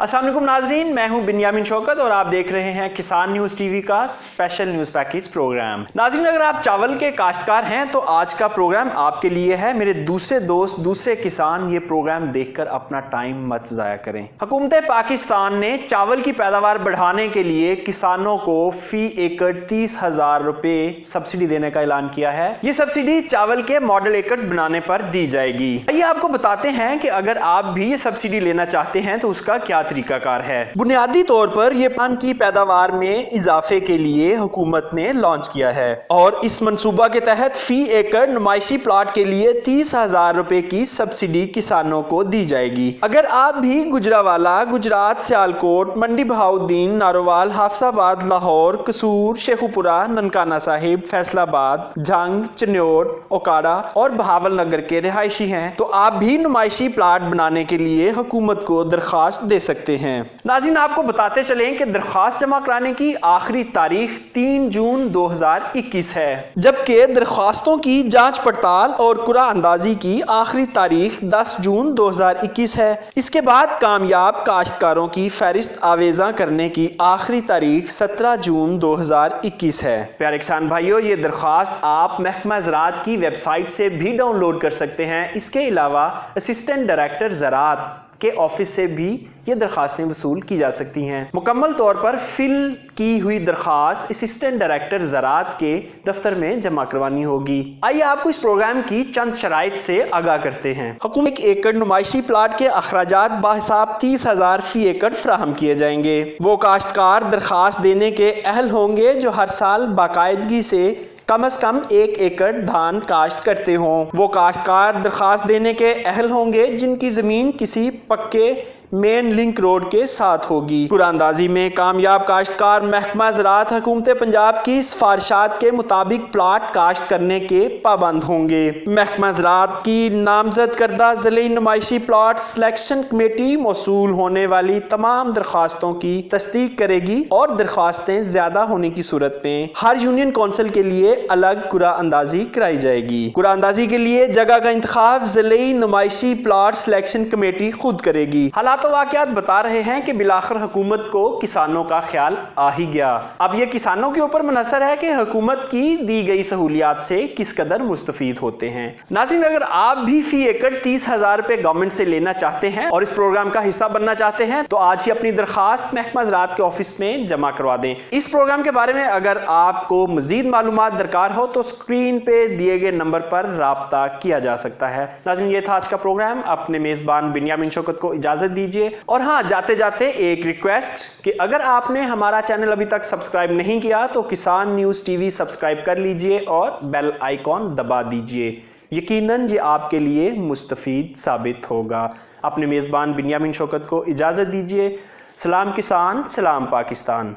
अस्सलाम वालेकुम नाजरीन, मैं हूं बिन्यामिन शौकत और आप देख रहे हैं किसान न्यूज़ टीवी का स्पेशल न्यूज़ पैकेज प्रोग्राम। नाजरीन, अगर आप चावल के काश्तकार हैं तो आज का प्रोग्राम आपके लिए है। मेरे दूसरे दोस्त, दूसरे किसान ये प्रोग्राम देखकर अपना टाइम मत ज़ाया करें। हुकूमत पाकिस्तान ने चावल की पैदावार बढ़ाने के लिए किसानों को फी एकड़ 30,000 रुपए सब्सिडी देने का ऐलान किया है। ये सब्सिडी चावल के मॉडल एकड़ बनाने पर दी जाएगी। आइए आपको बताते हैं कि अगर आप भी ये सब्सिडी लेना चाहते हैं तो उसका क्या तरीकाकार है। बुनियादी तौर पर यह पान की पैदावार में इजाफे के लिए हुकूमत ने लॉन्च किया है और इस मंसूबा के तहत फी एकड़ नुमाइशी प्लाट के लिए 30,000 रुपए की सब्सिडी किसानों को दी जाएगी। अगर आप भी गुजरावाला, गुजरात, सियालकोट, मंडी बहाउद्दीन, नारोवाल, हाफसाबाद, लाहौर, कसूर, शेखुपुरा, ननकाना साहिब, फैसलाबाद, झंग, चिन्योट, ओकाड़ा और बहावल नगर के रिहायशी हैं तो आप भी नुमाइशी प्लाट बनाने के लिए हुकूमत को दरखास्त दे सकते हैं। नाज़रीन, आपको बताते चलें कि दरखास्त जमा कराने की आखिरी तारीख 3 जून 2021 है, जबकि दरखास्तों की जांच पड़ताल और कुरा अंदाजी की आखिरी तारीख 10 जून 2021 है। इसके बाद कामयाब काश्तकारों की फहरिस्त आवेजा करने की आखिरी तारीख 17 जून 2021 है। प्यारे किसान भाइयों, ये दरखास्त आप महकमा ज़राअत की वेबसाइट से भी डाउनलोड कर सकते हैं। इसके अलावा असिस्टेंट डायरेक्टर ज़राअत के ऑफिस से भी ये दरखास्तें वसूल की जा सकती हैं। मुकम्मल तौर पर फिल की हुई दरखास्त असिस्टेंट डायरेक्टर ज़राअत के दफ्तर में जमा करवानी होगी। आइए आपको इस प्रोग्राम की चंद शराइत से आगाह करते हैं। हुकूमत 1 एकड़ नुमाइशी प्लाट के अखराजात बाहिसाब 30,000 फी एकड़ फराहम किए जाएंगे। वो काश्तकार दरखास्त देने के अहल होंगे जो हर साल बाकायदगी से कम अज कम 1 एकड़ धान काश्त करते हों। वो काश्तकार दरखास्त देने के अहल होंगे जिनकी ज़मीन किसी पक्के मेन लिंक रोड के साथ होगी। कुरानंदाजी में कामयाब काश्तकार महकमा ज़राअत हुकूमत पंजाब की सिफारिशात के मुताबिक प्लाट काश्त करने के पाबंद होंगे। महकमा ज़राअत की नामजद करदा ज़िले नुमाइशी प्लाट सिलेक्शन कमेटी मौसूल होने वाली तमाम दरखास्तों की तस्दीक करेगी और दरखास्तें ज़्यादा होने की सूरत में हर यूनियन कौंसिल के लिए अलग कुरानंदाजी कराई जाएगी। कुरानंदाजी के लिए जगह का इंतखाब ज़िले नुमाइशी प्लाट सिलेक्शन कमेटी खुद करेगी। तो वाक़यात बता रहे हैं कि बिलाखिर हुकूमत को किसानों का ख्याल आ ही गया। अब यह किसानों के ऊपर मुनहसर है कि हुकूमत की दी गई सहूलियात से किस कदर मुस्तफीद होते हैं। नाज़रीन, अगर आप भी फी एकड़ 30,000 रुपए गवर्नमेंट से लेना चाहते हैं और इस प्रोग्राम का हिस्सा बनना चाहते हैं तो आज ही अपनी दरखास्त महकमा ज़राअत के ऑफिस में जमा करवा दें। इस प्रोग्राम के बारे में अगर आपको मजीद मालूमात दरकार हो तो स्क्रीन पे दिए गए नंबर पर राब्ता किया जा सकता है। नाज़रीन, ये था आज का प्रोग्राम। अपने मेज़बान बिन्यामिन शौकत को इजाज़त दीजिए और हाँ, जाते जाते एक रिक्वेस्ट कि अगर आपने हमारा चैनल अभी तक सब्सक्राइब नहीं किया तो किसान न्यूज़ टीवी सब्सक्राइब कर लीजिए और बेल आइकॉन दबा दीजिए। यकीनन ये आपके लिए मुस्तफीद साबित होगा। अपने मेज़बान बिन्यामिन शौकत को इजाज़त दीजिए। सलाम किसान, सलाम पाकिस्तान।